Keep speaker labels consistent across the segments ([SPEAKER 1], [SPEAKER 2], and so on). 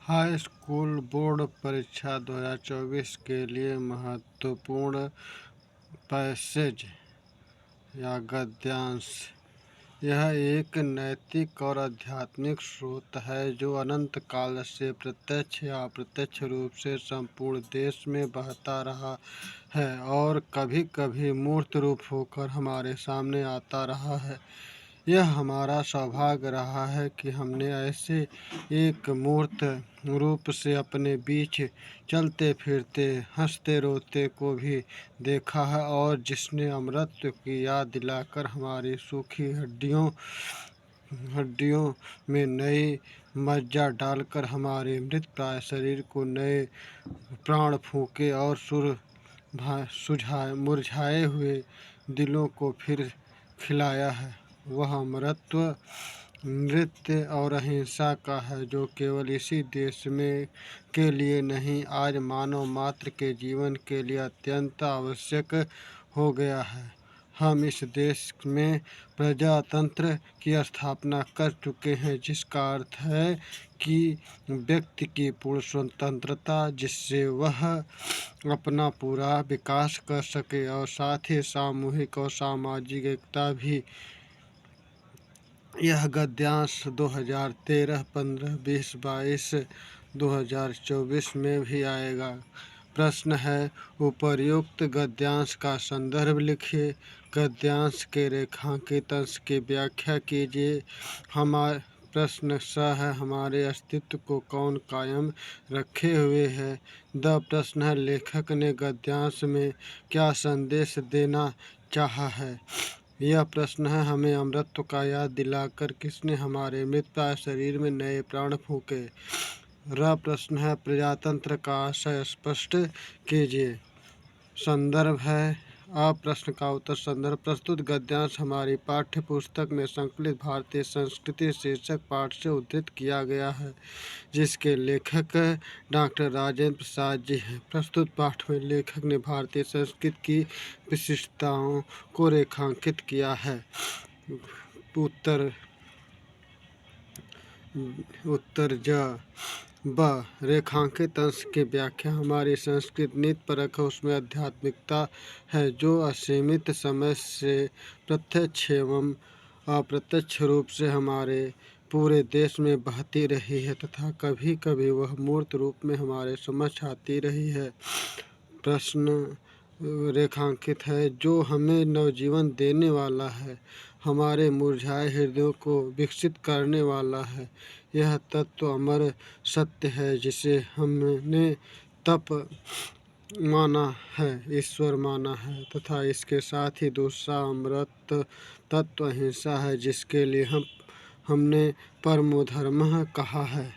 [SPEAKER 1] High school board परीक्षा 2024 के लिए महत्वपूर्ण पैसेज या गद्यांश। यह एक नैतिक और आध्यात्मिक स्रोत है जो अनंत काल से प्रत्यक्ष या अप्रत्यक्ष रूप से संपूर्ण देश में बहता रहा है और कभी कभी मूर्त रूप होकर हमारे सामने आता रहा है। यह हमारा सौभाग्य रहा है कि हमने ऐसे एक मूर्त रूप से अपने बीच चलते फिरते हंसते रोते को भी देखा है और जिसने अमृत की याद दिलाकर हमारी सूखी हड्डियों में नई मज्जा डालकर हमारे मृत प्राय शरीर को नए प्राण फूंके और मुरझाए हुए दिलों को फिर खिलाया है। वह अमरत्व नृत्य और अहिंसा का है जो केवल इसी देश में के लिए नहीं, आज मानव मात्र के जीवन के लिए अत्यंत आवश्यक हो गया है। हम इस देश में प्रजातंत्र की स्थापना कर चुके हैं, जिसका अर्थ है कि व्यक्ति की पूर्ण स्वतंत्रता, जिससे वह अपना पूरा विकास कर सके और साथ ही सामूहिक और सामाजिक एकता भी। यह गद्यांश 2013, 15, 20, 22, 2024 में भी आएगा। प्रश्न है, उपर्युक्त गद्यांश का संदर्भ लिखिए। गद्यांश के रेखांकित अंश की व्याख्या कीजिए। हमारे प्रश्न स है, हमारे अस्तित्व को कौन कायम रखे हुए है। द प्रश्न है, लेखक ने गद्यांश में क्या संदेश देना चाहा है। यह प्रश्न है, हमें अमृत का याद दिलाकर किसने हमारे मृत प्राय शरीर में नए प्राण फूंके। र प्रश्न है, प्रजातंत्र का आशय स्पष्ट कीजिए। संदर्भ है, अ प्रश्न का उत्तर। संदर्भ, प्रस्तुत गद्यांश हमारी पाठ्य पुस्तक में संकलित भारतीय संस्कृति शीर्षक पाठ से उद्धृत किया गया है, जिसके लेखक डॉक्टर राजेंद्र प्रसाद जी हैं। प्रस्तुत पाठ में लेखक ने भारतीय संस्कृति की विशिष्टताओं को रेखांकित किया है। उत्तर ज ब रेखांकित अंश की व्याख्या। हमारी संस्कृति नीतिपरक है, उसमें आध्यात्मिकता है जो असीमित समय से प्रत्यक्ष एवं अप्रत्यक्ष रूप से हमारे पूरे देश में बहती रही है तथा कभी कभी वह मूर्त रूप में हमारे समक्ष आती रही है। प्रश्न रेखांकित है, जो हमें नवजीवन देने वाला है, हमारे मुरझाए हृदयों को विकसित करने वाला है। यह तत्व अमर सत्य है जिसे हमने तप माना है, ईश्वर माना है तथा इसके साथ ही दूसरा अमृत तत्व अहिंसा है, जिसके लिए हमने परमो धर्म कहा है।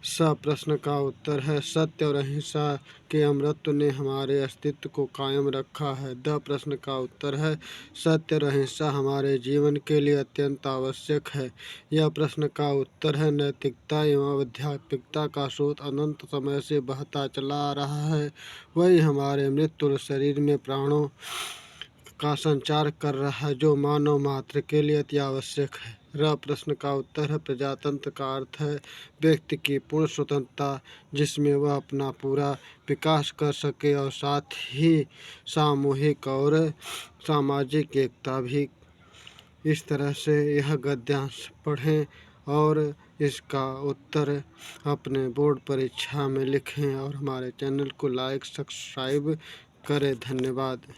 [SPEAKER 1] स प्रश्न का उत्तर है, सत्य और अहिंसा के अमृत ने हमारे अस्तित्व को कायम रखा है। द प्रश्न का उत्तर है, सत्य और अहिंसा हमारे जीवन के लिए अत्यंत आवश्यक है। यह प्रश्न का उत्तर है, नैतिकता एवं आध्यात्मिकता का स्रोत अनंत समय से बहता चला आ रहा है, वही हमारे मृत्यु शरीर में प्राणों का संचार कर रहा है, जो मानव मात्र के लिए अति आवश्यक है। र प्रश्न का उत्तर है, प्रजातंत्र का अर्थ है व्यक्ति की पूर्ण स्वतंत्रता, जिसमें वह अपना पूरा विकास कर सके और साथ ही सामूहिक और सामाजिक एकता भी। इस तरह से यह गद्यांश पढ़ें और इसका उत्तर अपने बोर्ड परीक्षा में लिखें और हमारे चैनल को लाइक सब्सक्राइब करें। धन्यवाद।